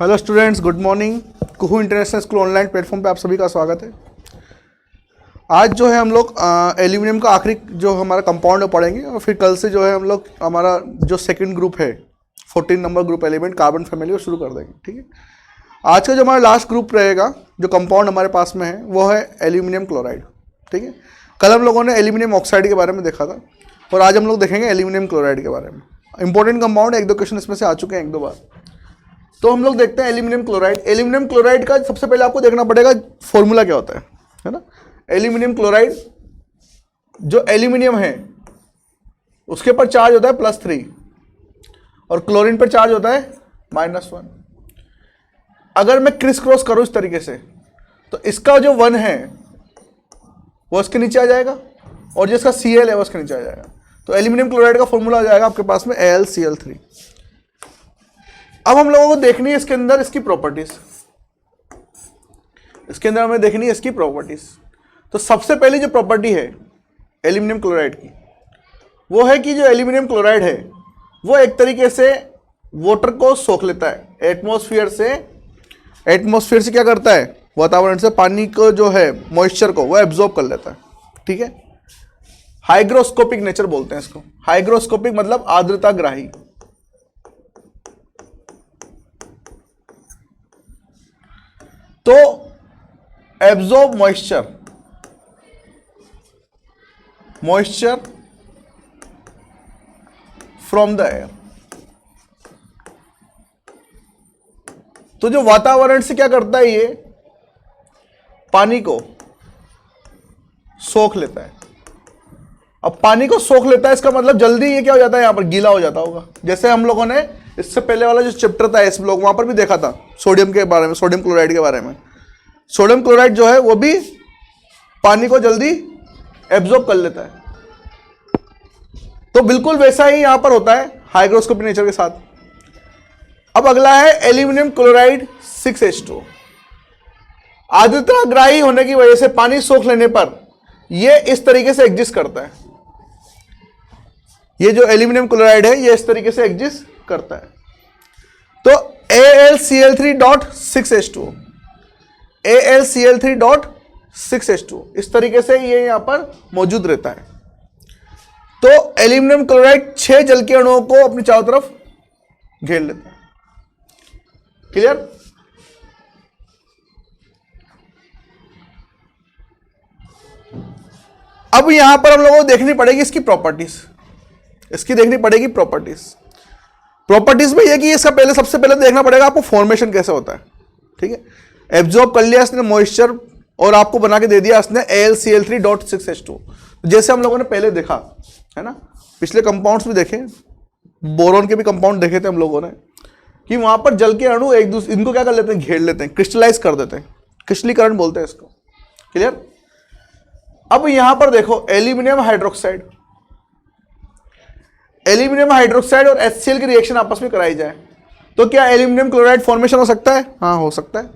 Hello students, good morning. Kuhu international school online platform पे आप सभी का स्वागत है। आज जो है हम लोग एल्यूमिनियम का आखिरी जो हमारा कंपाउंड पढ़ेंगे और फिर कल से जो है हम लोग हमारा जो सेकंड ग्रुप है 14 number group element carbon family को शुरू कर देंगे। ठीक है, आज का जो हमारा लास्ट ग्रुप रहेगा जो कंपाउंड हमारे पास में है वो है एल्यूमिनियम क्लोराइड। ठीक है, कल हम लोगों ने एल्यूमिनियम ऑक्साइड के बारे में देखा था और आज हम लोग देखेंगे एल्यूमिनियम क्लोराइड के बारे में। इंपॉर्टेंट कंपाउंड, एक दो क्वेश्चन इसमें से आ चुके हैं एक दो बार। तो हम लोग देखते हैं एल्यूमिनियम क्लोराइड। एल्यूमिनियम क्लोराइड का सबसे पहले आपको देखना पड़ेगा फॉर्मूला क्या होता है ना। एल्यूमिनियम क्लोराइड, जो एल्यूमिनियम है उसके पर चार्ज होता है +3 और क्लोरीन पर चार्ज होता है -1। अगर मैं क्रिस क्रॉस करूं इस तरीके से तो इसका जो 1 है वो इसके नीचे आ जाएगा और जिसका Cl है वो इसके नीचे आ जाएगा। तो एल्यूमिनियम क्लोराइड का फॉर्मूला आ जाएगा आपके पास में AlCl3। अब हम लोगों को देखनी है इसके अंदर इसकी प्रॉपर्टीज, इसके अंदर हमें देखनी है इसकी प्रॉपर्टीज। तो सबसे पहली जो प्रॉपर्टी है एल्यूमिनियम क्लोराइड की वो है कि जो एल्यूमिनियम क्लोराइड है वो एक तरीके से वाटर को सोख लेता है एटमॉस्फेयर से क्या करता है, वातावरण से पानी को जो है मॉइस्चर को वो एब्जॉर्ब कर लेता है। ठीक है, हाइग्रोस्कोपिक नेचर बोलते हैं इसको। हाइग्रोस्कोपिक मतलब आर्द्रताग्राही। तो absorb moisture from the air. तो जो वातावरण से क्या करता है, ये पानी को सोख लेता है। अब पानी को सोख लेता है इसका मतलब जल्दी ये क्या हो जाता है, यहां पर गीला हो जाता होगा। जैसे हम लोगों ने इससे पहले वाला जो चैप्टर था एस ब्लॉक, वहां पर भी देखा था सोडियम के बारे में, सोडियम क्लोराइड के बारे में। सोडियम क्लोराइड जो है वो भी पानी को जल्दी एब्जॉर्ब कर लेता है। तो बिल्कुल वैसा ही यहां पर होता है हाइग्रोस्कोपिक नेचर के साथ। अब अगला है एल्यूमिनियम क्लोराइड 6H2। आर्द्रताग्राही होने की वजह से पानी सोख लेने पर यह इस तरीके से एग्जिस्ट करता है। ये जो एल्यूमिनियम क्लोराइड है ये इस तरीके से एग्जिस्ट करता है। तो AlCl3.6H2 AlCl3.6H2 इस तरीके से ये यहां पर मौजूद रहता है। तो एल्यूमिनियम क्लोराइड 6 जल के अणुओं को अपनी चारों तरफ घेर लेता है। क्लियर? अब यहां पर हम लोगों को देखनी पड़ेगी इसकी प्रॉपर्टीज। प्रॉपर्टीज में यह कि इसका सबसे पहले देखना पड़ेगा आपको फॉर्मेशन कैसे होता है। ठीक है, एब्जॉर्ब कर लिया इसने मॉइस्चर और आपको बना के दे दिया इसने AlCl3.6H2। जैसे हम लोगों ने पहले देखा है ना, पिछले कंपाउंड्स भी देखे, बोरोन के भी कंपाउंड देखे थे हम लोगों ने, कि वहां पर जल के अणु एक दूसरे इनको क्या कर लेते हैं, घेर लेते हैं, क्रिस्टलाइज कर देते हैं, क्रिस्टलीकरण बोलते हैं इसको। क्लियर? अब यहां पर देखो एल्यूमिनियम हाइड्रोक्साइड और HCl की रिएक्शन आपस में कराई जाए तो क्या एल्यूमिनियम क्लोराइड फॉर्मेशन हो सकता है? हाँ, हो सकता है।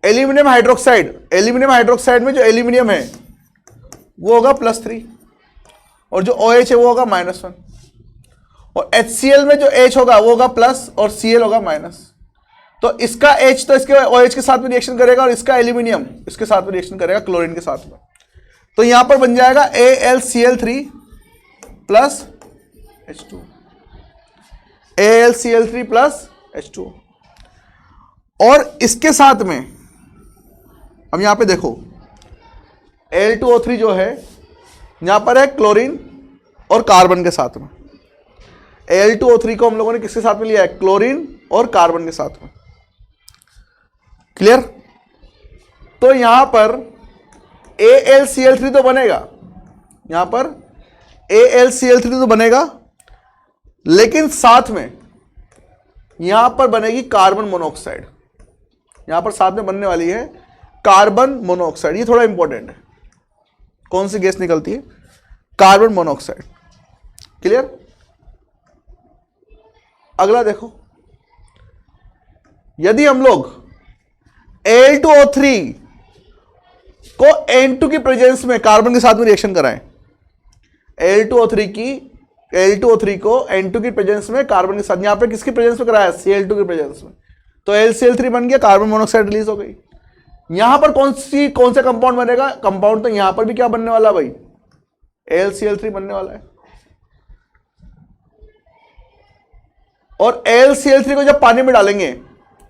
एल्यूमिनियम हाइड्रोक्साइड में जो एल्यूमिनियम है वो होगा +3 और जो OH है वो होगा -1 और HCl में जो H होगा वो होगा प्लस और Cl होगा माइनस। तो इसका H तो इसके OH के साथ में रिएक्शन करेगा और इसका एल्यूमिनियम इसके साथ में रिएक्शन करेगा क्लोरीन के साथ में। तो यहां पर बन जाएगा AlCl3+H2 AlCl3+H2। और इसके साथ में अब यहां पे देखो Al2O3 जो है यहां पर है क्लोरीन और कार्बन के साथ में। Al2O3 को हम लोगों ने किसके साथ में लिया है, क्लोरीन और कार्बन के साथ में। क्लियर? तो यहां पर AlCl3 तो बनेगा, यहां पर AlCl3 तो बनेगा, लेकिन साथ में यहां पर बनेगी कार्बन मोनोऑक्साइड। यहां पर साथ में बनने वाली है कार्बन मोनोऑक्साइड। ये थोड़ा इंपॉर्टेंट है। कौन सी गैस निकलती है? Carbon monoxide. क्लियर? अगला देखो, यदि हम लोग Al2O3 को N2 की प्रेजेंस में कार्बन के साथ में रिएक्शन कराएं, Al2O3 को N2 की प्रेजेंस में कार्बन के साथ, यहां पे किसकी प्रेजेंस में कराया, Cl2 की प्रेजेंस में, तो LCl3 बन गया, कार्बन मोनोऑक्साइड रिलीज हो गई। यहां पर कौन सा कंपाउंड बनेगा? कंपाउंड तो यहां पर भी क्या बनने वाला भाई? LCl3 बनने वाला है। और LCl3 को जब पानी में डालेंगे,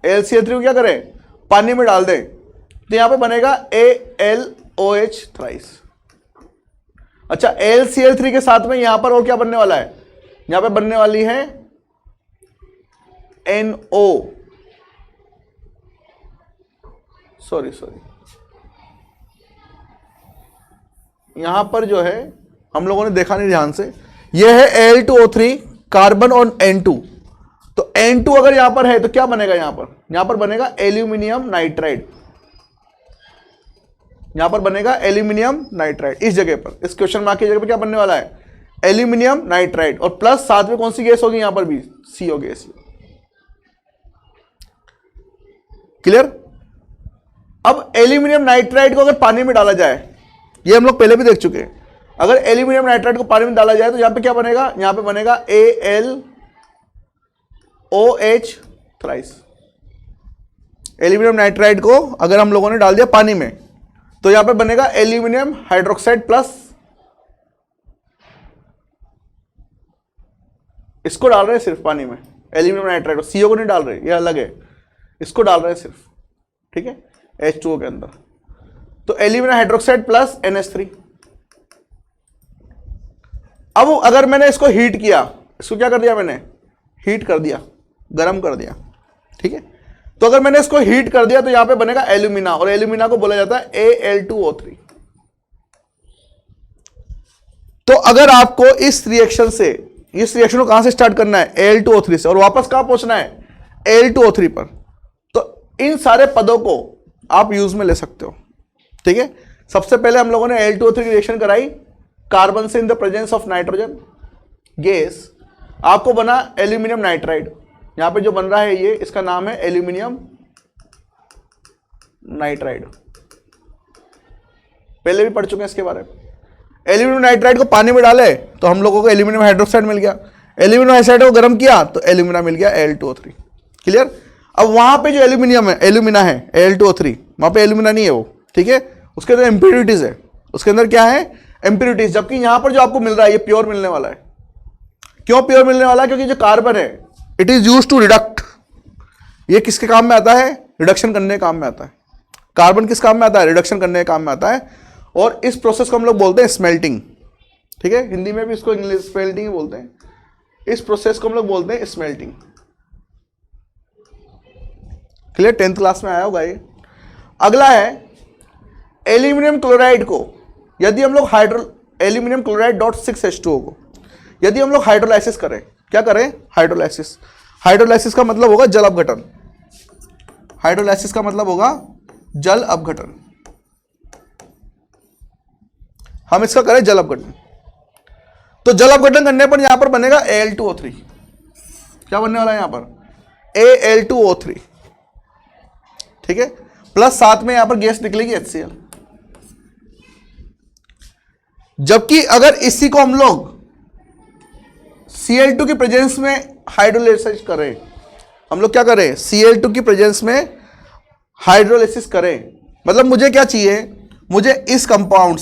LCl3 को क्या करें? पानी में डाल दें, तो यहां पे बनेगा AlOH थ्राइस। अच्छा, LCl3 के साथ में यहां पर और क्या बनने वाला है? यहां पे बनने वाली है NO, सॉरी यहां पर जो है हम लोगों ने देखा नहीं ध्यान से, यह है Al2O3 कार्बन और N2। तो N2 अगर यहां पर है तो क्या बनेगा? यहां पर बनेगा एल्यूमिनियम नाइट्राइड। यहां पर बनेगा एल्यूमिनियम नाइट्राइड। इस जगह पर, इस क्वेश्चन मार्क की जगह पर क्या बनने वाला है? Aluminium nitride. और प्लस साथ में कौन सी गैस होगी? यहां पर भी CO गैस। क्लियर? अब एल्यूमिनियम नाइट्राइड को अगर पानी में डाला जाए, ये हम लोग पहले भी देख चुके हैं, अगर एल्यूमिनियम नाइट्राइड को पानी में डाला जाए तो यहां पे क्या बनेगा? यहां पे बनेगा AlOH थ्राइस। एल्यूमिनियम नाइट्राइड को अगर हम लोगों ने डाल दिया पानी में तो यहां पे बनेगा एल्यूमिनियम हाइड्रोक्साइड प्लस, इसको डाल रहे हैं सिर्फ पानी में, एल्यूमिनियम नाइट्राइड को, CO को नहीं डाल रहे, ये अलग है, इसको डाल रहे हैं सिर्फ, ठीक है, H2O के अंदर। तो एल्यूमिनियम हाइड्रोक्साइड प्लस NH3। अब अगर मैंने इसको हीट किया, इसको क्या कर दिया मैंने? हीट कर दिया, गर्म कर दिया, ठीक है। तो अगर मैंने इसको हीट कर दिया तो यहां पे बनेगा एल्यूमिना, और एल्यूमिना को बोला जाता है Al2O3। तो अगर आपको इस रिएक्शन को कहां से स्टार्ट करना है? Al2O3 से, और वापस कहां पहुंचना है? Al2O3 पर। तो इन सारे पदों को आप यूज में ले सकते हो, ठीक है। सबसे पहले हम लोगों ने Al2O3 की रिएक्शन कराई कार्बन से in the presence of nitrogen gas, आपको बना एल्यूमिनियम नाइट्राइड। यहां पे जो बन रहा है ये, इसका नाम है एल्यूमिनियम नाइट्राइड, पहले भी पढ़ चुके हैं इसके बारे में। एल्यूमिनियम नाइट्राइड को पानी में डाले तो हम लोगों को एल्यूमिनियम हाइड्रोक्साइड मिल गया, एल्यूमिनियम हाइड्रोक्साइड को गर्म किया तो एल्यूमिना मिल गया Al2O3। क्लियर? अब वहां पे जो एल्यूमिना है Al2O3, वहां पे एल्यूमिना नहीं है वो, ठीक है, उसके अंदर इंप्योरिटीज है, उसके अंदर क्या है? इंप्योरिटीज। जबकि यहां पर जो आपको मिल रहा है ये प्योर मिलने वाला है। क्यों प्योर मिलने वाला है? क्योंकि जो कार्बन है it is use to reduct. ये किसके काम में आता है? रिडक्शन करने के काम में आता है। कार्बन किस काम में आता है? रिडक्शन करने के काम में आता है। और इस प्रोसेस को हम लोग बोलते हैं स्मेल्टिंग, ठीक है, हिंदी में भी इसको इंग्लिश स्मेल्टिंग ही बोलते हैं। इस प्रोसेस को हम लोग बोलते हैं स्मेल्टिंग। क्लियर? 10th क्लास में आया होगा ये। अगला है एल्यूमिनियम क्लोराइड को यदि हम लोग एल्यूमिनियम क्लोराइड .6H2O को यदि हम लोग हाइड्रोलाइसिस करें, क्या करें? हाइड्रोलाइसिस। हाइड्रोलाइसिस का मतलब होगा जल अपघटन। हाइड्रोलाइसिस का मतलब होगा जल अपघटन। हम इसका करें जल अपघटन, तो जल अपघटन करने पर यहां पर बनेगा Al2O3। क्या बनने वाला है यहां पर? Al2O3, ठीक है, प्लस साथ में यहां पर गैस निकलेगी HCl। जबकि अगर इसी को हम लोग Cl2 की प्रेजेंस में हाइड्रोलाइसिस करें, हम लोग क्या करें? Cl2 की प्रेजेंस में हाइड्रोलाइसिस करें, मतलब मुझे क्या चाहिए? मुझे इस कंपाउंड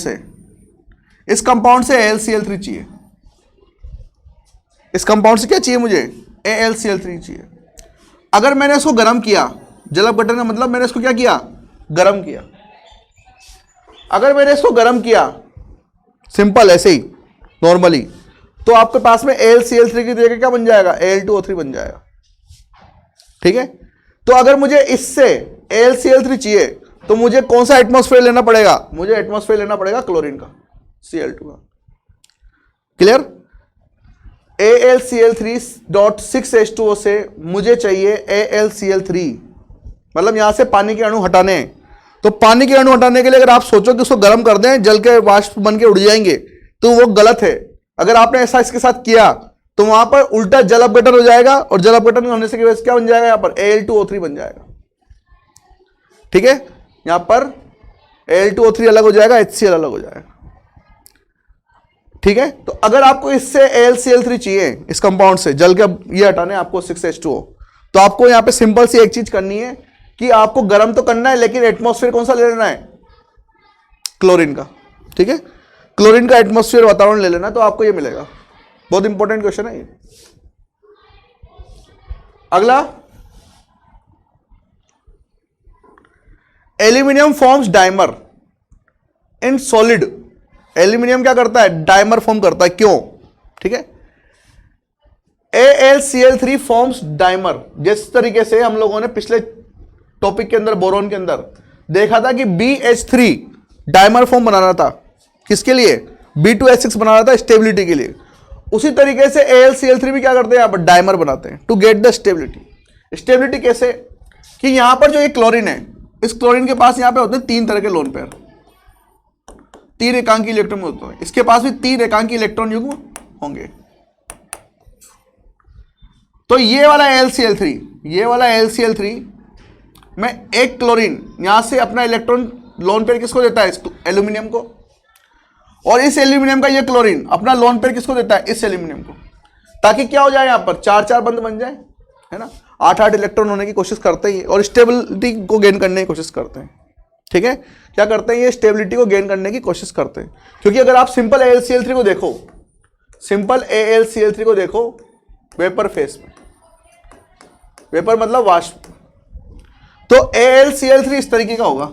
से AlCl3 चाहिए। इस कंपाउंड से क्या चाहिए मुझे? AlCl3 चाहिए। अगर मैंने इसको गर्म किया, जल अपघटन का मतलब मैंने इसको क्या किया? गर्म किया। अगर मैंने इसको गर्म किया सिंपल ऐसे ही नॉर्मली, तो आपके पास में AlCl3 की जगह क्या बन जाएगा? Al2O3 बन जाएगा, ठीक है। तो अगर मुझे इससे AlCl3 चाहिए तो मुझे कौन सा एटमॉस्फेयर लेना पड़ेगा? मुझे एटमॉस्फेयर लेना पड़ेगा क्लोरीन का, Cl2 का। क्लियर? AlCl3.6H2O से मुझे चाहिए AlCl3, मतलब यहां से पानी के अणु हटाने हैं। तो पानी के अणु हटाने के लिए अगर आप सोचो कि उसको गर्म कर दें, जल के वाष्प बन के उड़ जाएंगे, तो वो गलत है। अगर आपने ऐसा इसके साथ किया तो वहां पर उल्टा जल अपघटन हो जाएगा, और जल अपघटन होने से क्या बन जाएगा? यहां पर Al2O3 बन जाएगा, ठीक है। यहां पर Al2O3 अलग हो जाएगा, HCl अलग हो जाएगा, ठीक है। तो अगर आपको इससे AlCl3 चाहिए, इस कंपाउंड से जल के ये हटाने आपको 6H2O, तो आपको यहां पे सिंपल सी एक चीज करनी है कि आपको गर्म तो करना है, लेकिन एटमॉस्फेयर कौन सा ले लेना है, क्लोरीन का। ठीक है, क्लोरीन का एटमॉस्फेयर वातावरण ले लेना, तो आपको ये मिलेगा। बहुत इंपॉर्टेंट क्वेश्चन है ये। अगला, aluminium forms dimer in solid. Aluminium क्या करता है, डाइमर फॉर्म करता है, क्यों? ठीक है, AlCl3 फॉर्म्स डाइमर। जिस तरीके से हम लोगों ने पिछले टॉपिक के अंदर बोरोन के अंदर देखा था कि BH3 डाइमर फॉर्म बनाना था, किसके लिए, B2H6 बनाना था स्टेबिलिटी के लिए, उसी तरीके से AlCl3 भी क्या करते हैं, यहां पर डाइमर बनाते हैं to get the stability. Stability कैसे, कि यहां पर जो ये क्लोरीन है, इस क्लोरीन के पास यहां पे होते हैं 3 तरह के लोन पेयर, 3 एकांकी इलेक्ट्रॉन होते हैं, इसके पास भी 3 एकांकी इलेक्ट्रॉन युग्म होंगे। तो ये वाला AlCl3 में एक क्लोरीन यहां से अपना इलेक्ट्रॉन लोन पेयर किसको देता है, एल्यूमिनियम को, और इस एल्यूमिनियम का ये क्लोरीन अपना लोन पेयर किसको देता है, इस एल्यूमिनियम को, ताकि क्या हो जाए, यहां पर 4-4 बंद बन जाए, है ना, 8-8 इलेक्ट्रॉन होने की कोशिश करते हैं और स्टेबिलिटी को गेन करने की कोशिश करते हैं। ठीक है, क्या करते हैं, ये स्टेबिलिटी को गेन करने की कोशिश करते हैं। क्योंकि अगर आप सिंपल AlCl3 को देखो, वेपर फेस में, वेपर मतलब वाष्प, तो AlCl3 इस तरीके का होगा।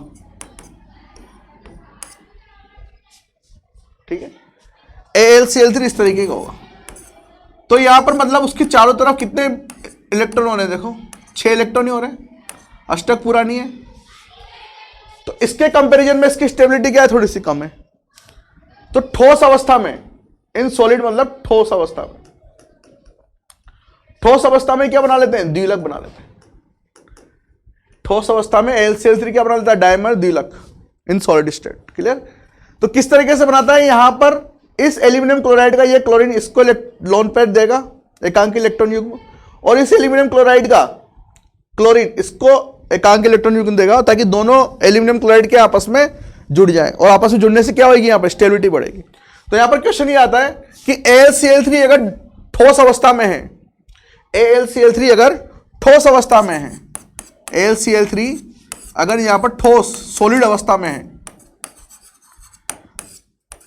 ठीक है, AlCl3 इस तरीके का होगा। तो यहां पर मतलब उसके चारों तरफ कितने इलेक्ट्रॉन हो रहे हैं, देखो 6 इलेक्ट्रॉन ही हो रहे हैं, अष्टक पूरा नहीं है। तो इसके कंपैरिजन में इसकी स्टेबिलिटी क्या है, थोड़ी सी कम है। तो ठोस अवस्था में, इन सॉलिड मतलब ठोस अवस्था में, ठोस अवस्था में क्या बना लेते हैं, द्विलक बना लेते हैं। ठोस अवस्था में AlCl3 क्या बना लेता है, डायमर द्विलक इन सॉलिड स्टेट। क्लियर। तो किस तरीके से बनाता है, यहां पर इस एल्यूमिनियम क्लोराइड का ये क्लोरीन इसको लोन पेयर देगा, एकांक इलेक्ट्रॉन युग्म, और इस एल्यूमिनियम क्लोराइड का क्लोरीन इसको एकांक इलेक्ट्रॉन युग्म देगा, ताकि दोनों एल्यूमिनियम क्लोराइड के आपस में जुड़ जाए, और आपस में जुड़ने से क्या होगी, यहां पर स्टेबिलिटी बढ़ेगी। तो यहां पर क्वेश्चन ये आता है कि AlCl3 अगर ठोस अवस्था में है, AlCl3 अगर ठोस अवस्था में है, AlCl3 अगर यहां पर ठोस सॉलिड अवस्था में है,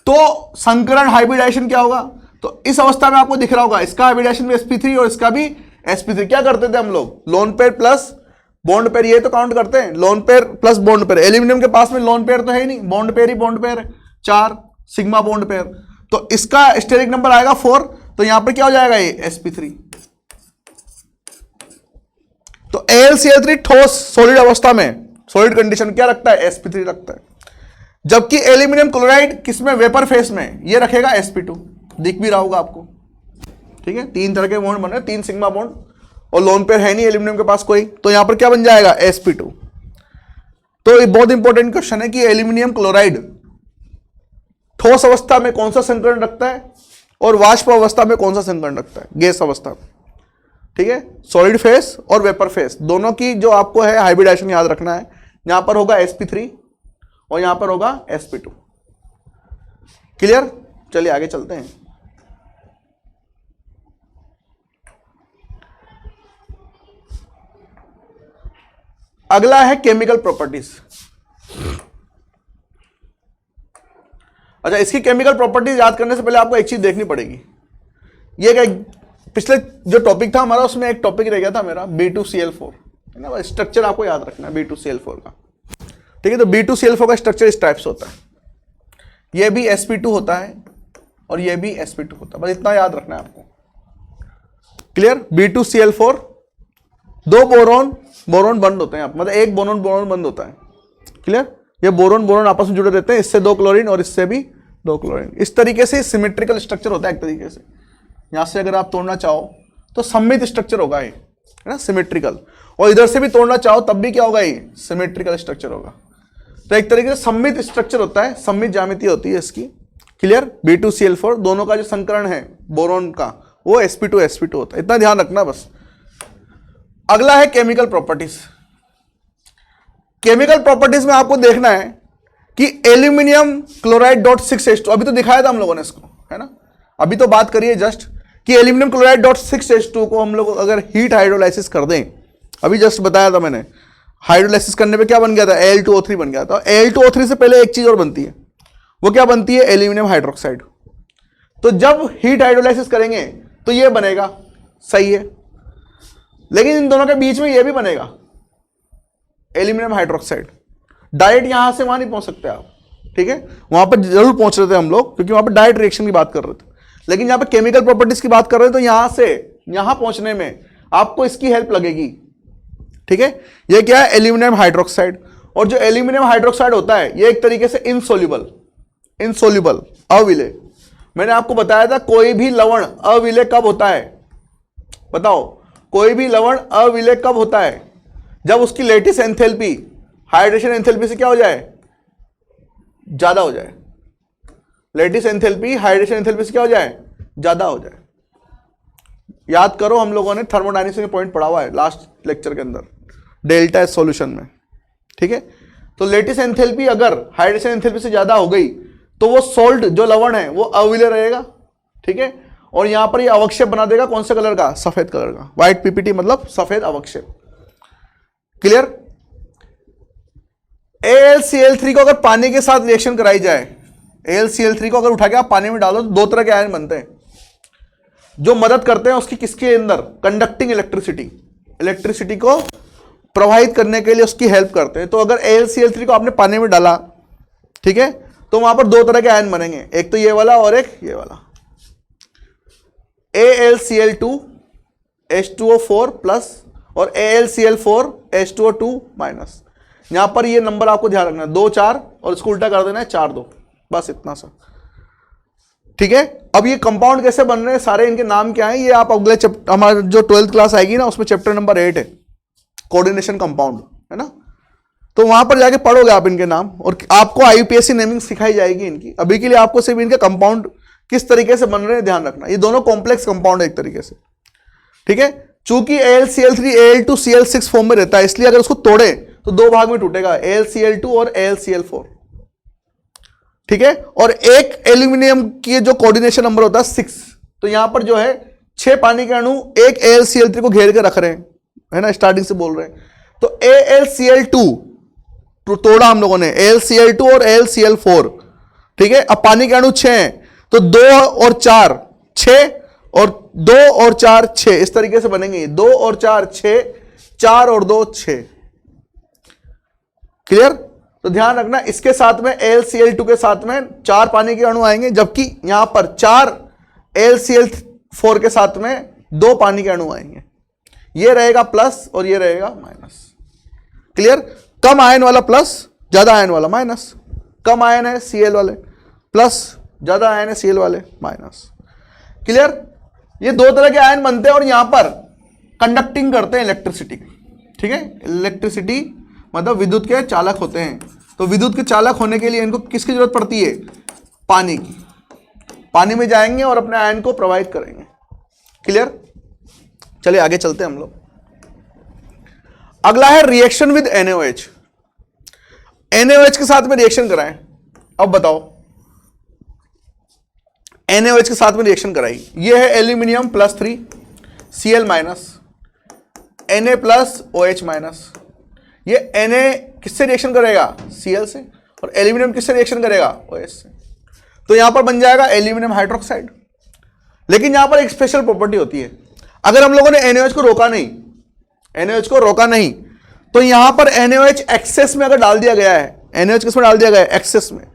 तो संकरण हाइब्रिडाइजेशन क्या होगा। तो इस अवस्था में आपको दिख रहा होगा, इसका हाइब्रिडाइजेशन भी sp3 और इसका भी sp3। क्या करते थे हम लोग, lone pair plus bond pair, ये तो काउंट करते हैं, lone pair plus bond pair. Aluminium के पास में लोन पेयर तो है ही नहीं, बॉन्ड पेयर ही बॉन्ड पेयर है, 4 सिग्मा बॉन्ड पेयर। तो इसका स्टेरिक नंबर आएगा 4, तो यहां पर क्या हो जाएगा, ये sp3। तो AlCl3 ठोस सॉलिड अवस्था में, सॉलिड कंडीशन क्या रखता है, sp3 रखता है। जबकि एल्यूमिनियम क्लोराइड किसमें, वेपर फेस में, ये रखेगा sp2। दिख भी रहा होगा आपको। ठीक है, 3 तरह के बॉन्ड बने, 3 सिग्मा बॉन्ड, और लोन पेयर है नहीं एल्यूमिनियम के पास कोई, तो यहां पर क्या बन जाएगा, sp2। तो ये बहुत इंपॉर्टेंट क्वेश्चन है कि एल्यूमिनियम क्लोराइड ठोस अवस्था में कौन सा संकरण रखता है, और वाष्प अवस्था में कौन सा संकरण रखता है, गैस अवस्था में। ठीक है, सॉलिड फेस और वेपर फेस दोनों की जो आपको है हाइब्रिडाइजेशन याद रखना है। यहां पर होगा sp3 और यहां पर होगा sp2। क्लियर। चलिए आगे चलते हैं। अगला है केमिकल प्रॉपर्टीज। अच्छा, इसकी केमिकल प्रॉपर्टीज याद करने से पहले आपको एक चीज देखनी पड़ेगी। ये क्या, पिछले जो टॉपिक था हमारा, उसमें एक टॉपिक रह गया था मेरा B2Cl4, है ना, स्ट्रक्चर आपको याद रखना है B2Cl4 का। ठीक है, तो B2Cl4 का स्ट्रक्चर इस टाइप से होता है, ये भी sp2 होता है और ये भी sp2 होता है, बस इतना याद रखना है आपको। क्लियर। B2Cl4, 2 बोरोन बंद होते हैं, मतलब एक बोरोन बंद होता है। क्लियर। ये बोरोन आपस में जुड़े रहते हैं, इससे 2 क्लोरीन और इससे भी 2 क्लोरीन। इस तरीके से सिमेट्रिकल स्ट्रक्चर होता है एक तरीके से। यहां से अगर आप तोड़ना चाहो तो सममित स्ट्रक्चर होगा ये, है ना, सिमेट्रिकल, और इधर से भी तोड़ना चाहो तब भी क्या होगा, ये सिमेट्रिकल स्ट्रक्चर होगा। तो एक तरीके से सममित स्ट्रक्चर होता है, सममित ज्यामिति होती है इसकी। क्लियर। B2Cl4 दोनों का जो संकरण है बोरोन का, वो sp2 होता है, इतना ध्यान रखना बस। अगला है केमिकल प्रॉपर्टीज। केमिकल प्रॉपर्टीज में आपको देखना है कि एल्यूमिनियम क्लोराइड .6H2, अभी तो दिखाया था हम लोगों ने इसको, है ना, अभी तो बात करिए जस्ट कि एल्यूमिनियम क्लोराइड .6H2 को हम लोग अगर हीट हाइड्रोलाइसिस कर दें अभी जस्ट बताया था मैंने, हाइड्रोलाइसिस करने पे क्या बन गया था, Al2O3 बन गया था। Al2O3 से पहले एक चीज और बनती है, वो क्या बनती है, एल्यूमिनियम हाइड्रोक्साइड। तो जब हीट हाइड्रोलाइसिस करेंगे तो ये बनेगा, सही है, लेकिन इन दोनों के बीच में ये भी बनेगा एल्यूमिनियम हाइड्रोक्साइड। डायरेक्ट यहां से वहां नहीं पहुंच सकते आप, ठीक है, वहां पर जरूर पहुंच रहे थे हम लोग, क्योंकि वहां पर डायरेक्ट रिएक्शन की बात कर रहे थे, लेकिन यहां पर केमिकल प्रॉपर्टीज की बात कर रहे हैं, तो यहां से यहां पहुंचने में आपको इसकी हेल्प लगेगी, ठीक है। ये क्या है, एल्यूमिनियम हाइड्रोक्साइड। और जो एल्यूमिनियम हाइड्रोक्साइड होता है ये एक तरीके से इनसोल्यूबल अविलेय। मैंने आपको बताया था कोई भी लवण अविलेय कब होता है, बताओ, कोई भी लवण अविलेय कब होता है, जब उसकी लेटिस एंथैल्पी हाइड्रेशन एंथैल्पी से क्या हो जाए, ज्यादा हो जाए। लेटिस एंथैल्पी हाइड्रेशन एंथैल्पी से क्या हो जाए, ज्यादा हो जाए। याद करो, हम लोगों ने थर्मोडायनेमिक्स में पॉइंट पढ़ा हुआ है लास्ट लेक्चर के अंदर, डेल्टा एस सॉल्यूशन में, ठीक है। तो लेटिस एंथैल्पी अगर हाइड्रेशन एंथैल्पी से ज्यादा हो गई तो वो सोल्ट जो लवण है वो अविलेय रहेगा, ठीक है। और यहां पर ये अवक्षेप बना देगा, कौन से कलर का, सफेद कलर का, व्हाइट पीपीटी मतलब सफेद अवक्षेप। क्लियर। AlCl3 को अगर पानी के साथ रिएक्शन कराई जाए, AlCl3 को अगर उठा के आप पानी में डालो तो दो तरह के आयन बनते हैं, जो मदद करते हैं उसकी किसके अंदर, कंडक्टिंग इलेक्ट्रिसिटी को प्रवाहित करने के लिए उसकी हेल्प करते हैं। तो अगर AlCl3 को आपने पानी में डाला, ठीक है, तो वहां पर दो तरह के आयन बनेंगे, एक तो ये वाला और एक ये वाला, AlCl2 H2O4 प्लस और AlCl4 H2O2 माइनस। यहां पर ये नंबर आपको ध्यान रखना है, 2 4 और इसको उल्टा कर देना है 4 2, बस इतना सा, ठीक है। अब ये कंपाउंड कैसे बन रहे हैं, सारे इनके नाम क्या हैं, ये आप अगले हमारे जो 12th क्लास आएगी ना उसमें चैप्टर नंबर 8 है, कोऑर्डिनेशन कंपाउंड, है ना। तो वहां पर जाके पढ़ोगे आप इनके नाम, और आपको IUPAC नेमिंग सिखाई जाएगी इनकी। अभी के लिए आपको सिर्फ इनके कंपाउंड किस तरीके से बन रहे हैं ध्यान रखना। ये दोनों कॉम्प्लेक्स कंपाउंड है एक तरीके से, ठीक है। चूंकि AlCl3 Al2Cl6 फॉर्म में रहता है, इसलिए अगर उसको तोड़े तो दो भाग में टूटेगा, AlCl2 और AlCl4, ठीक है। और एक एल्यूमिनियम की जो कोऑर्डिनेशन नंबर होता है 6, तो यहां पर जो है 6 पानी के अणु एक AlCl3 को घेर के रख रहे हैं, है ना, स्टार्टिंग से बोल रहे हैं। तो AlCl2 तोड़ा हम लोगों ने, AlCl2 और AlCl4, ठीक है। अब पानी के अणु 6 हैं, तो 2 और 4 6 और 2 और 4 6, इस तरीके से बनेंगे, 2 और 4 6, 4 और 2 6। क्लियर। तो ध्यान रखना, इसके साथ में AlCl2 के साथ में 4 पानी के अणु आएंगे, जबकि यहां पर 4 AlCl4 के साथ में 2 पानी के अणु आएंगे। ये रहेगा प्लस और ये रहेगा माइनस। क्लियर। कम आयन वाला प्लस, ज्यादा आयन वाला माइनस। कम आयन है Cl वाले प्लस, ज्यादा आयन है Cl वाले माइनस। क्लियर। ये दो तरह के आयन बनते हैं और यहां पर कंडक्टिंग करते हैं इलेक्ट्रिसिटी, ठीक है। इलेक्ट्रिसिटी मतलब विद्युत के चालक होते हैं। तो विद्युत के चालक होने के लिए इनको किसकी जरूरत पड़ती है, पानी की। पानी में जाएंगे और अपने आयन को प्रवाहित करेंगे। क्लियर। चलिए आगे चलते हैं हम लोग। अगला है रिएक्शन विद NaOH। NaOH के साथ में रिएक्शन कराएं। अब बताओ, NaOH के साथ में रिएक्शन कराई, ये है aluminium +3 Cl minus, Na plus OH minus. ये Na किससे रिएक्शन करेगा, Cl से, और एल्यूमिनियम किससे रिएक्शन करेगा, OH से। तो यहां पर बन जाएगा एल्यूमिनियम हाइड्रोक्साइड। लेकिन यहां पर एक स्पेशल प्रॉपर्टी होती है, अगर हम लोगों ने NaOH को रोका नहीं, NaOH को रोका नहीं, तो यहां पर NaOH एक्सेस में अगर डाल दिया गया है, NaOH किसमें डाल दिया गया है, एक्सेस में,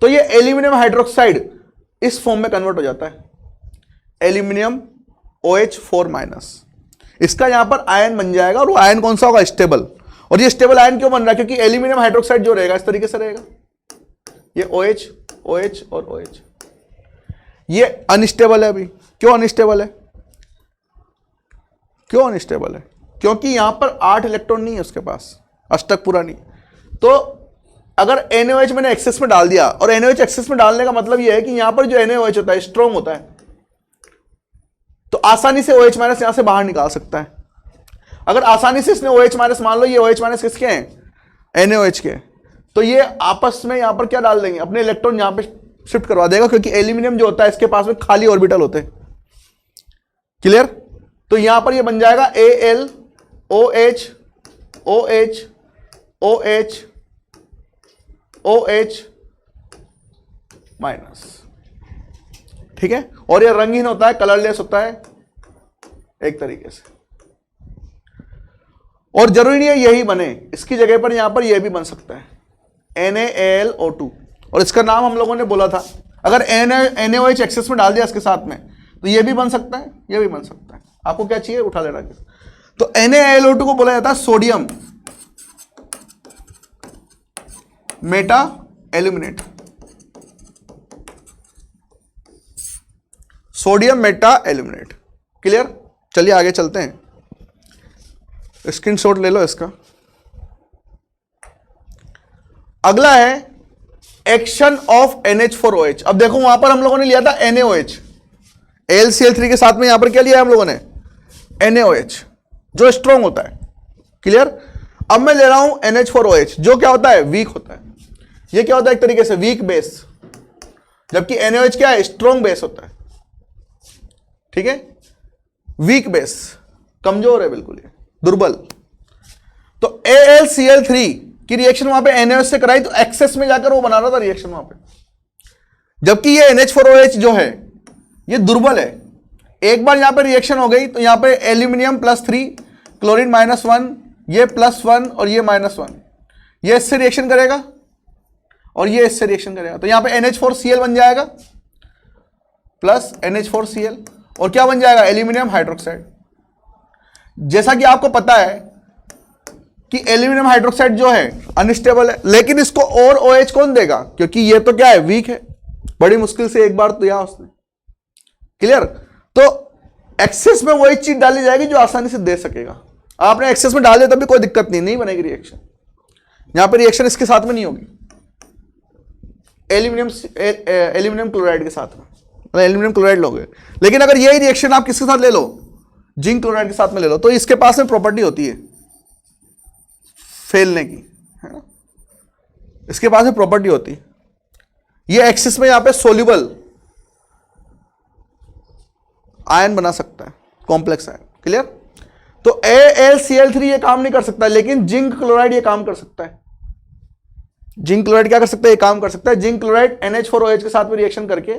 तो ये एल्यूमिनियम हाइड्रोक्साइड इस फॉर्म में कन्वर्ट हो जाता है, एल्यूमिनियम OH4 माइनस। इसका यहां पर आयन बन जाएगा, और वो आयन कौन सा होगा, स्टेबल। और ये स्टेबल आयन क्यों बन रहा है, क्योंकि एल्यूमिनियम हाइड्रोक्साइड जो रहेगा इस तरीके से रहेगा, ये OH OH और OH। ये अनस्टेबल है। अभी क्यों अनस्टेबल है, क्यों अनस्टेबल है, क्योंकि यहां पर 8 इलेक्ट्रॉन नहीं है उसके पास, अष्टक पूरा नहीं। तो अगर NaOH मैंने एक्सेस में डाल दिया, और NaOH एक्सेस में डालने का मतलब यह है कि यहां पर जो NaOH होता है स्ट्रॉन्ग होता है, तो आसानी से OH माइनस यहां से बाहर निकाल सकता है। अगर आसानी से इसने OH माइनस, मान लो ये OH माइनस किसके हैं, NaOH के, तो ये आपस में यहां पर क्या डाल देंगे, अपने इलेक्ट्रॉन यहां पे शिफ्ट करवा देगा, क्योंकि एल्यूमिनियम जो होता है इसके पास में खाली ऑर्बिटल होते हैं। क्लियर। तो यहां पर ये बन जाएगा AlOH OH OH OH minus, ठीक है। और ये रंगहीन होता है, कलरलेस होता है एक तरीके से। और जरूरी नहीं है यही बने, इसकी जगह पर यहां पर यह भी बन सकता है NaAlO2। और इसका नाम हम लोगों ने बोला था, अगर NaOH एक्सेस में डाल दिया इसके साथ में तो ये भी बन सकता है, ये भी बन सकता है। आपको क्या चाहिए उठा लेना। तो NaAlO2 को बोला जाता है sodium Meta aluminate, sodium Meta aluminate. Clear? चलिए आगे चलते हैं, स्क्रीनशॉट ले लो इसका। अगला है एक्शन ऑफ NH4OH। अब देखो वहां पर हम लोगों ने लिया था NaOH, AlCl3 के साथ में यहां पर क्या लिया हम लोगों ने NaOH जो स्ट्रॉन्ग होता है। क्लियर? अब मैं ले रहा हूं NH4OH जो क्या होता है वीक होता है। ये क्या होता है एक तरीके से वीक बेस, जबकि NaOH क्या है स्ट्रॉन्ग बेस होता है। ठीक है, वीक बेस, कमजोर है बिल्कुल, ये दुर्बल। तो AlCl3 की रिएक्शन वहां पे NaOH से कराई तो एक्सेस में जाकर वो बना रहा था रिएक्शन वहां पे, जबकि ये NH4OH जो है ये दुर्बल है। एक बार यहां पे रिएक्शन हो गई तो यहां पे एल्यूमिनियम +3 क्लोरीन -1, ये +1 और ये -1, ये इससे रिएक्शन करेगा और ये इससे रिएक्शन करेगा, तो यहां पे NH4Cl बन जाएगा प्लस NH4Cl, और क्या बन जाएगा एल्यूमिनियम हाइड्रोक्साइड। जैसा कि आपको पता है कि एल्यूमिनियम हाइड्रोक्साइड जो है अनस्टेबल है, लेकिन इसको और OH कौन देगा, क्योंकि ये तो क्या है वीक है, बड़ी मुश्किल से एक बार दिया उसने। क्लियर? तो एक्सेस में वही चीज डाली जाएगी जो आसानी से दे सकेगा। आपने एक्सेस में डाल दिया तब भी कोई दिक्कत नहीं बनेगी रिएक्शन। यहां पर रिएक्शन इसके साथ में नहीं होगी, एल्यूमिनियम क्लोराइड के साथ में, एल्यूमिनियम क्लोराइड लोगे। लेकिन अगर यही रिएक्शन आप किसके साथ ले लो, जिंक क्लोराइड के साथ में ले लो, तो इसके पास में प्रॉपर्टी होती है फैलने की, है ना, इसके पास में प्रॉपर्टी होती है, ये एक्सिस में यहां पे सोल्यूबल आयन बना सकता है, कॉम्प्लेक्स आयन। क्लियर? तो AlCl3 ये काम नहीं कर सकता, लेकिन जिंक क्लोराइड ये काम कर सकता है। जिंक क्लोराइड क्या कर सकता है, ये काम कर सकता है। जिंक क्लोराइड NH4OH के साथ में रिएक्शन करके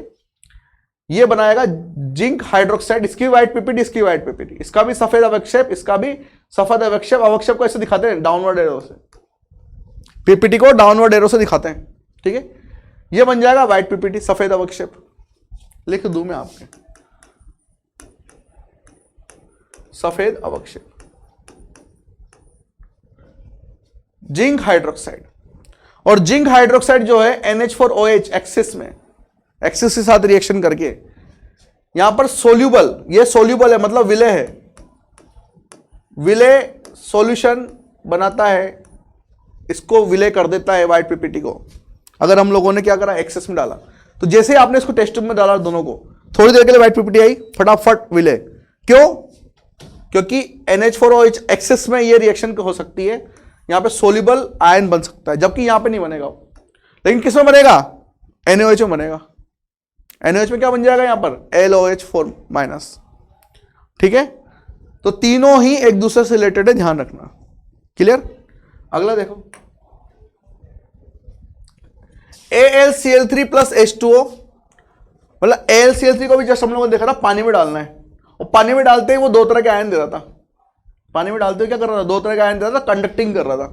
ये बनाएगा जिंक हाइड्रोक्साइड, इसकी व्हाइट पीपीटी, इसकी व्हाइट पीपीटी, इसका भी सफेद अवक्षेप, इसका भी सफेद अवक्षेप। अवक्षेप को ऐसे दिखाते हैं डाउनवर्ड एरो से, पीपीटी को डाउनवर्ड एरो से दिखाते हैं। ठीक है, ये बन जाएगा व्हाइट पीपीटी, सफेद अवक्षेप। लिख दूं मैं आपके, सफेद अवक्षेप, जिंक हाइड्रोक्साइड। और जिंक हाइड्रोक्साइड जो है NH4OH एक्सिस में, एक्सिस के साथ रिएक्शन करके यहां पर सोल्यूबल, ये सोल्यूबल है मतलब विलेय है, विलेय सॉल्यूशन बनाता है, इसको विलेय कर देता है व्हाइट पीपीटी को। अगर हम लोगों ने क्या करा एक्सेस में डाला, तो जैसे ही आपने इसको टेस्ट ट्यूब में डाला दोनों को, थोड़ी देर के लिए व्हाइट पीपीटी आई, फटाफट विलेय। क्यों? क्योंकि NH4OH एक्सेस में ये रिएक्शन हो सकती है, यहां पे सोल्यूबल आयन बन सकता है, जबकि यहां पे नहीं बनेगा। लेकिन किस में बनेगा, NaOH में बनेगा। NaOH में क्या बन जाएगा यहां पर LOH4-। ठीक है, तो तीनों ही एक दूसरे से रिलेटेड है, ध्यान रखना। क्लियर? अगला देखो, AlCl3 + H2O, मतलब AlCl3 को भी जस्ट हम लोगों ने देखा था पानी में डालना है, और पानी में डालते ही वो दो तरह के आयन दे रहा था। पानी में डालते हुए क्या कर रहा था, दो तरह के आयन दे रहा था, कंडक्टिंग कर रहा था।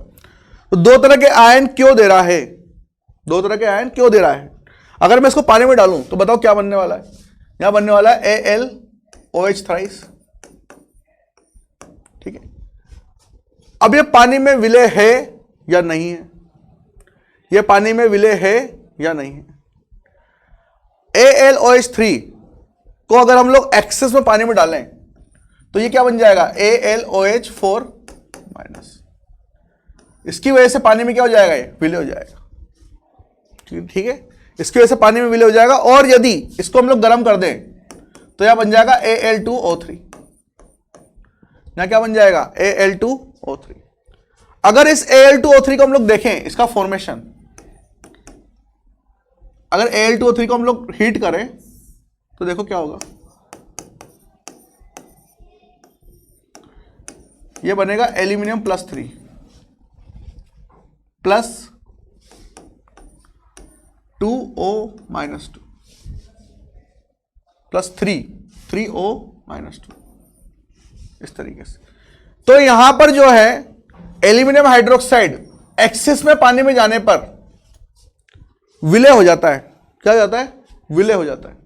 तो दो तरह के आयन क्यों दे रहा है, दो तरह के आयन क्यों दे रहा है? अगर मैं इसको पानी में डालूं तो बताओ क्या बनने वाला है, यहां बनने वाला है AlOH थ्राइस। ठीक है, अब ये पानी में विलय है या नहीं है, ये पानी में विलय है या नहीं है? AlOH3 को अगर हम लोग एक्सेस में पानी में डालें तो ये क्या बन जाएगा AlOH4-। इसकी वजह से पानी में क्या हो जाएगा, ये विलय हो जाएगा। ठीक है, इसकी वजह से पानी में विलय हो जाएगा। और यदि इसको हम लोग गर्म कर दें तो यह बन जाएगा Al2O3। यहां क्या बन जाएगा Al2O3। अगर इस Al2O3 को हम लोग देखें, इसका फॉर्मेशन, अगर Al2O3 को हम लोग हीट करें तो देखो क्या होगा, ये बनेगा aluminium +3। Plus 2O minus 2 plus 3O minus 2, इस तरीके से। तो यहां पर जो है एल्यूमिनियम हाइड्रोक्साइड एक्सेस में पानी में जाने पर विलय हो जाता है। क्या हो जाता है? विलय हो जाता है।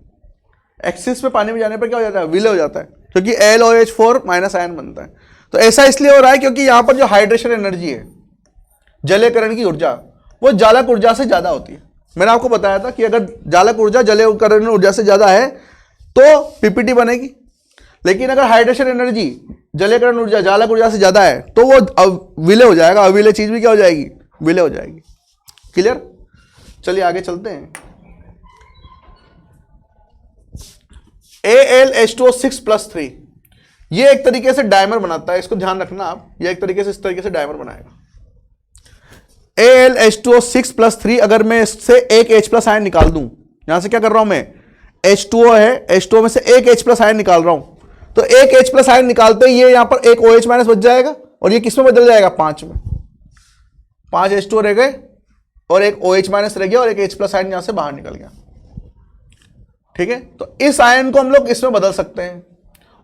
एक्सेस में पानी में जाने पर क्या हो जाता है? विलय हो जाता है, क्योंकि LOH4 माइनस आयन बनता है। तो ऐसा इसलिए हो रहा है क्योंकि यहां पर जो हाइड्रेशन एनर्जी है, जलीयकरण की ऊर्जा, वो जालक ऊर्जा से ज्यादा होती है। मैंने आपको बताया था कि अगर जालक ऊर्जा जलीयकरण ऊर्जा से ज्यादा है तो पीपीटी बनेगी, लेकिन अगर हाइड्रेशन एनर्जी जलीयकरण ऊर्जा जालक ऊर्जा से ज्यादा है तो वो विलय हो जाएगा। अविलय चीज भी क्या हो जाएगी? विलय हो जाएगी। क्लियर? चलिए आगे चलते हैं। AlH2O6 + 3 ये एक तरीके से डायमर बनाता है, इसको ध्यान रखना आप। ये एक तरीके से इस तरीके से डायमर बनाएगा। AlH2O6 + 3, अगर मैं इससे एक H+ आयन निकाल दूं, यहां से क्या कर रहा हूं मैं, H2O है, H2O में से एक H+ आयन निकाल रहा हूं, तो एक H+ आयन निकालते ही ये यहां पर एक OH- बच जाएगा और ये किस में बदल जाएगा? 5 में। 5 H2O रह गए और एक OH- रह गया और एक H+ आयन यहां से बाहर निकल गया। ठीक है, तो इस आयन को हम लोग इसमें बदल सकते हैं।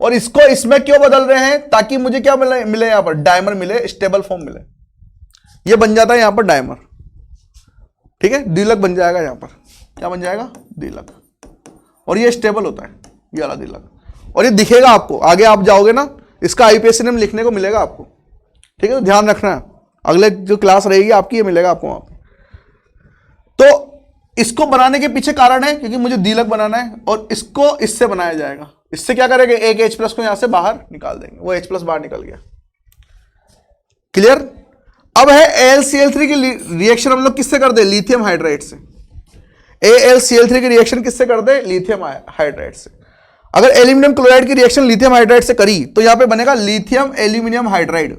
और इसको इसमें क्यों बदल रहे हैं? ताकि मुझे क्या मिले यहां पर? डायमर मिले, स्टेबल फॉर्म मिले। ये बन जाता है यहां पर डायमर। ठीक है, द्विलक बन जाएगा यहां पर। क्या बन जाएगा? द्विलक। और ये स्टेबल होता है, ये वाला द्विलक। और ये दिखेगा आपको, आगे आप जाओगे ना, इसका IUPAC नेम लिखने को मिलेगा आपको। ठीक है, तो ध्यान रखना, अगले जो क्लास रहेगी आपकी, ये मिलेगा आपको वहां पर। तो इसको बनाने के पीछे कारण है क्योंकि मुझे द्विलक बनाना है, और इसको इससे बनाया जाएगा। इससे क्या करेंगे? एक H+ को यहां से बाहर निकाल देंगे, वो H+ बाहर निकल गया। क्लियर? अब है AlCl3 की रिएक्शन हम लोग किससे कर दे? लिथियम हाइड्राइड से। AlCl3 की रिएक्शन किससे कर दे? लिथियम हाइड्राइड से। अगर एल्यूमिनियम क्लोराइड की रिएक्शन लिथियम हाइड्राइड से करी तो यहां पे बनेगा lithium aluminium hydride.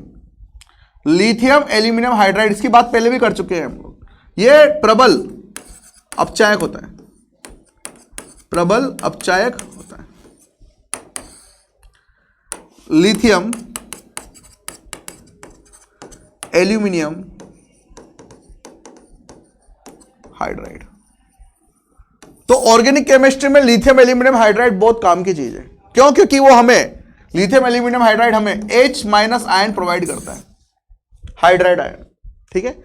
Lithium aluminium hydride, इसकी बात पहले भी कर चुके हैं हम लोग। यह प्रबल अपचायक होता है, प्रबल अपचायक होता है। Lithium aluminium hydride. तो ऑर्गेनिक केमिस्ट्री में लिथियम एल्यूमिनियम हाइड्राइड बहुत काम की चीज है। क्यों? क्योंकि वो हमें, लिथियम एल्यूमिनियम हाइड्राइड हमें H- आयन प्रोवाइड करता है, हाइड्राइड आयन। ठीक है,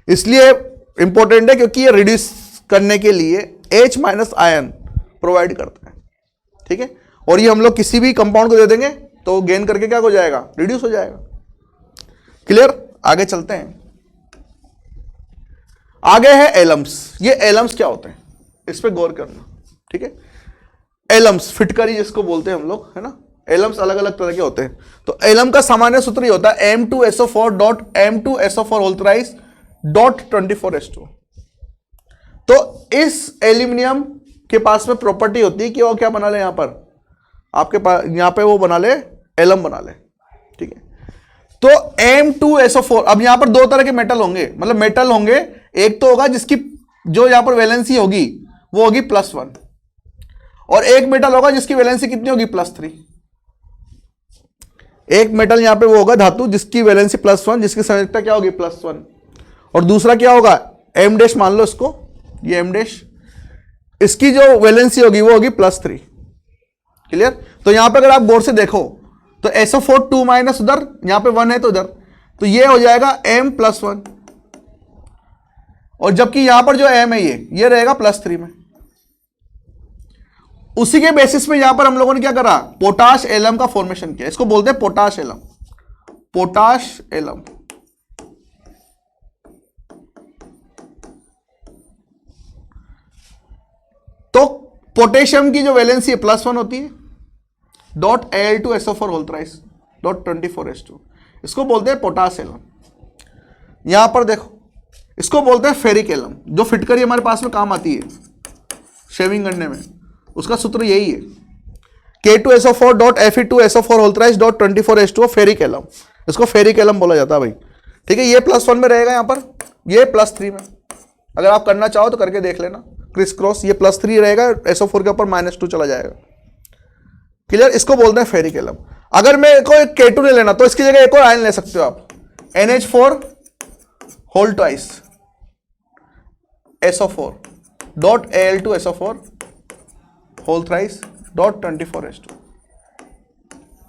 इसलिए इंपॉर्टेंट है क्योंकि ये रिड्यूस करने के लिए H- आयन प्रोवाइड करता है। ठीक है, और ये हम लोग किसी भी कंपाउंड को दे देंगे तो गेन करके क्या हो जाएगा? रिड्यूस हो जाएगा। क्लियर? आगे चलते हैं। आगे है एलम्स। ये एलम्स क्या होते हैं, इस पे गौर करना। ठीक है, एलम्स फिटकरी जिसको बोलते हैं हम लोग, है ना। एलम्स अलग अलग तरह के होते हैं। तो एलम का सामान्य सूत्र ये होता है M2SO4.M2SO4(24H2O। तो इस एल्यूमिनियम के पास में प्रॉपर्टी होती है कि वो क्या बना ले, यहां पर आपके पास, यहां पे वो बना ले, एलम बना ले। ठीक है, तो M2SO4, अब यहां पर दो तरह के मेटल होंगे, मतलब मेटल होंगे। एक तो होगा जिसकी जो यहां पर वैलेंसी होगी वो होगी +1, और एक मेटल होगा जिसकी वैलेंसी कितनी होगी? +3। एक मेटल यहां पे वो होगा धातु जिसकी वैलेंसी +1, जिसकी संयोजकता क्या होगी? +1। और दूसरा क्या होगा? M- मान लो इसको, ये M-, इसकी जो वैलेंसी होगी वो होगी +3। क्लियर? तो यहां पे अगर आप गौर से देखो तो SO4 2- उधर, यहां पे 1 है तो उधर, तो ये हो जाएगा M+1, और जबकि यहां पर जो M है ये रहेगा +3 में। उसी के बेसिस पे यहां पर हम लोगों ने क्या करा? पोटाश एलम का फॉर्मेशन किया। इसको बोलते हैं पोटाश एलम। Potash alum. तो पोटेशियम की जो वैलेंसी है +1 होती है, .Al2SO4(24H2), इसको बोलते हैं पोटाश एलम। यहां पर देखो, इसको बोलते हैं फेरिक एलम, जो फिटकरी हमारे पास में काम आती है शेविंग करने में। उसका सूत्र यही है, K2SO4.Fe2SO4(24H2O) फेरिक एलम। इसको फेरिक एलम बोला जाता है भाई। ठीक है, ये +1 में रहेगा, यहां पर ये +3 में। अगर आप करना चाहो तो करके देख लेना, क्रिस क्रॉस। ये +3 रहेगा, SO4 के ऊपर -2 चला जाएगा। क्लियर? इसको बोलते हैं फेरिक एलम। अगर मैं को K2 नहीं लेना तो इसकी जगह एक और आयन ले सकते हो आप, NH4 whole twice. SO4 dot Al2SO4 whole thrice dot 24H2।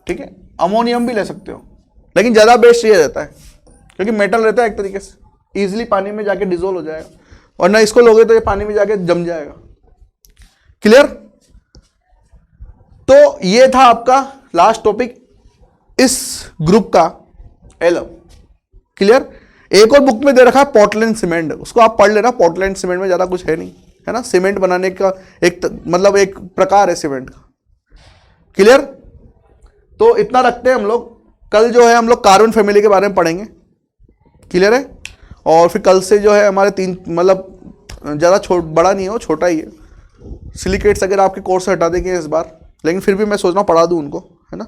ठीक है, अमोनियम भी ले सकते हो, लेकिन ज़्यादा बेस्ट ये रहता है क्योंकि मेटल रहता है एक तरीके से, इजीली पानी में जाके डिजोल्व हो जाएगा, और ना इसको लोगे तो ये पानी में जाके जम जाएगा। क्लियर? तो ये था आपका लास्ट टॉपिक इस ग्रुप का, एलम। क्लियर? एक और बुक में दे रखा है पोर्टलैंड सीमेंट, उसको आप पढ़ लेना। पोर्टलैंड सीमेंट में ज़्यादा कुछ है नहीं, है ना, सीमेंट बनाने का एक मतलब एक प्रकार है सीमेंट का। क्लियर? तो इतना रखते हैं हम लोग। कल जो है हम लोग कार्बन फैमिली के बारे में पढ़ेंगे। क्लियर है? और फिर कल से जो है हमारे 3 मतलब ज़्यादा बड़ा नहीं हो, छोटा ही है। सिलिकेट्स अगर आपके कोर्स से हटा देंगे इस बार, लेकिन फिर भी मैं सोच रहा हूँ पढ़ा दूँ उनको, है ना।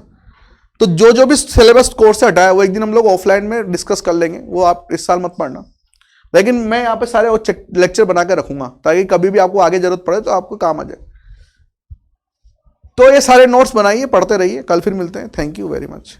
तो जो भी सिलेबस कोर्स से हटाया वो एक दिन हम लोग ऑफलाइन में डिस्कस कर लेंगे, वो आप इस साल मत पढ़ना, लेकिन मैं यहाँ पे सारे लेक्चर बना के रखूंगा ताकि कभी भी आपको आगे जरूरत पड़े तो आपको काम आ जाए। तो ये सारे नोट्स बनाइए, पढ़ते रहिए। कल फिर मिलते हैं। Thank you very much.